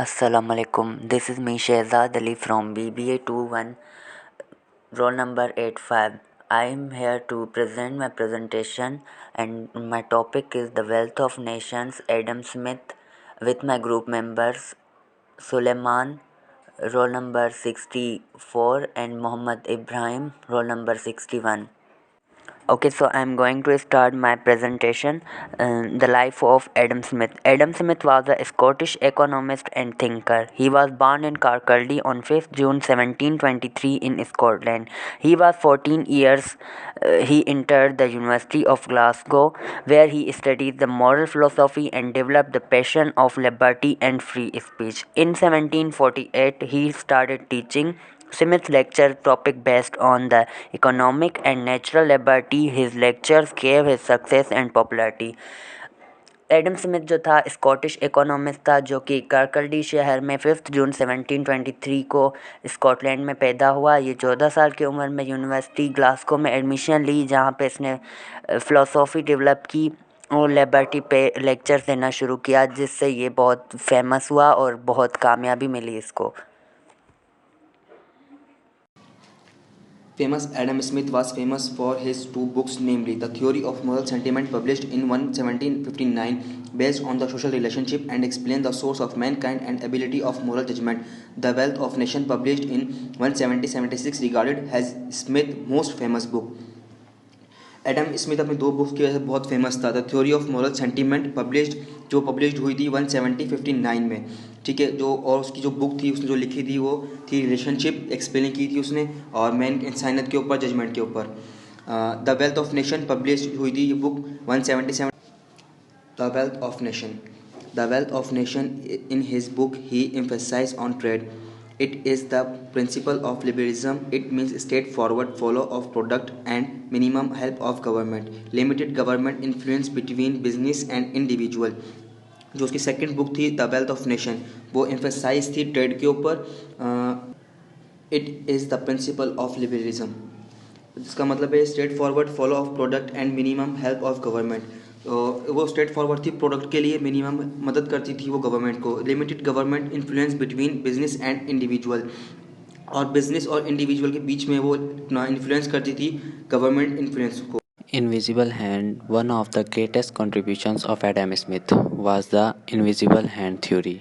Assalamualaikum. This is me Shehzad Ali from BBA 21, roll number 85. I am here to present my presentation and my topic is the wealth of nations, Adam Smith, with my group members Suleiman, roll number 64, and Muhammad Ibrahim, roll number 61. Okay, so I'm going to start my presentation. The life of Adam Smith. Adam Smith was a Scottish economist and thinker. He was born in Kirkcaldy on 5th June 1723 in Scotland. He was 14 years. He entered the University of Glasgow, where he studied the moral philosophy and developed the passion of liberty and free speech. In 1748, he started teaching. Smith's lecture topic based on the economic and natural liberty. His lectures gave his success and popularity. Adam Smith जो था Scottish economist था जो कि कर्कल्डी शहर में 5 जून 1723 को Scotland में पैदा हुआ। ये 14 साल की उम्र में यूनिवर्सिटी ग्लासगो में एडमिशन ली, जहाँ पे इसने फ़िलासफ़ी डेवलप की और लिबर्टी पे लेक्चर्स देना शुरू किया, जिससे ये बहुत फेमस हुआ और बहुत कामयाबी मिली इसको। Famous Adam Smith was famous for his two books, namely The Theory of Moral Sentiment, published in 1759, based on the social relationship and explained the source of mankind and ability of moral judgment. The Wealth of Nation, published in 1776, regarded as Smith's most famous book. Adam Smith अपनी दो books की वजह से बहुत famous था। The theory of moral sentiment published हुई थी 1759 में, ठीक है। जो और उसकी जो बुक थी उसने जो लिखी थी वो थी रिलेशनशिप, एक्सप्लेन की थी उसने, और मैन इंसानियत के ऊपर, जजमेंट के ऊपर। The wealth of nation publish हुई थी ये book 177। The wealth of nation in his book he emphasize on trade. It is the principle of liberalism. It means straightforward follow of product and minimum help of government, limited government influence between business and individual. जो उसकी second book थी the wealth of nation, वो emphasise थी trade के ऊपर। It is the principle of liberalism, जिसका मतलब है straight forward follow of product and minimum help of government. वो स्ट्रेट फॉरवर्ड थी, प्रोडक्ट के लिए मिनिमम मदद करती थी वो गवर्नमेंट को। Limited government influence between business and individual, और बिजनेस और इंडिविजुअल के बीच में वो इन्फ्लुएंस करती थी गवर्नमेंट इन्फ्लुएंस को। Invisible hand. One of the greatest contributions of Adam Smith was the invisible hand theory,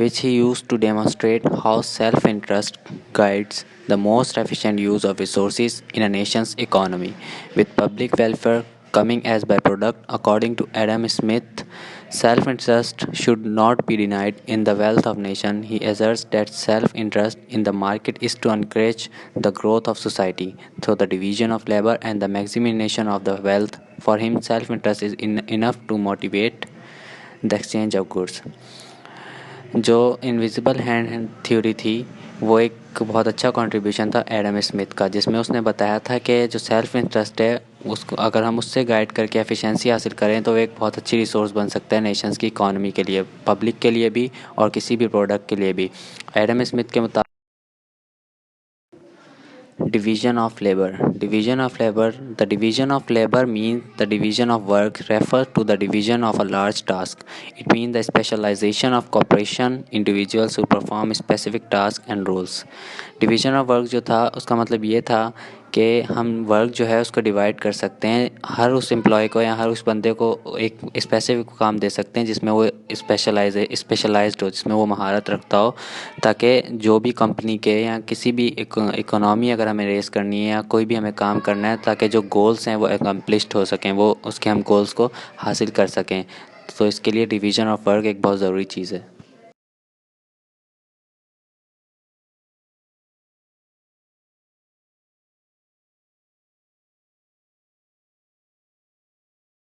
which he used to demonstrate how self-interest guides the most efficient use of resources in a nation's economy, with public welfare coming as byproduct. According to Adam Smith, self-interest should not be denied in the wealth of nation. He asserts that self-interest in the market is to encourage the growth of society through the division of labor and the maximization of the wealth. For him, self-interest is enough to motivate the exchange of goods. जो invisible hand theory थी वो एक बहुत अच्छा contribution था Adam Smith का, जिसमें उसने बताया था कि जो सेल्फ इंटरेस्ट है उसको अगर हम उससे गाइड करके एफिशिएंसी हासिल करें तो एक बहुत अच्छी रिसोर्स बन सकता है नेशंस की इकॉनमी के लिए, पब्लिक के लिए भी और किसी भी प्रोडक्ट के लिए भी। एडम स्मिथ के मुताबिक Division of labor. The division of labor means the division of work refers to the division of a large task. It means the specialization of cooperation, individuals who perform specific tasks and roles. Division of work जो था उसका मतलब ये था कि हम work जो है उसको डिवाइड कर सकते हैं, हर उस एम्प्लॉय को या हर उस बंदे को एक स्पेसिफिक काम दे सकते हैं जिसमें वो स्पेशलाइज्ड हो, जिसमें वो महारत रखता हो, ताकि जो भी कंपनी के या किसी भी इकोनॉमी अगर हमें रेस करनी है या कोई भी हमें काम करना है, ताकि जो गोल्स हैं वो अकम्प्लिश्ड हो सकें, वो उसके हम गोल्स को हासिल कर सकें। तो इसके लिए डिवीज़न ऑफ वर्क एक बहुत ज़रूरी चीज़ है।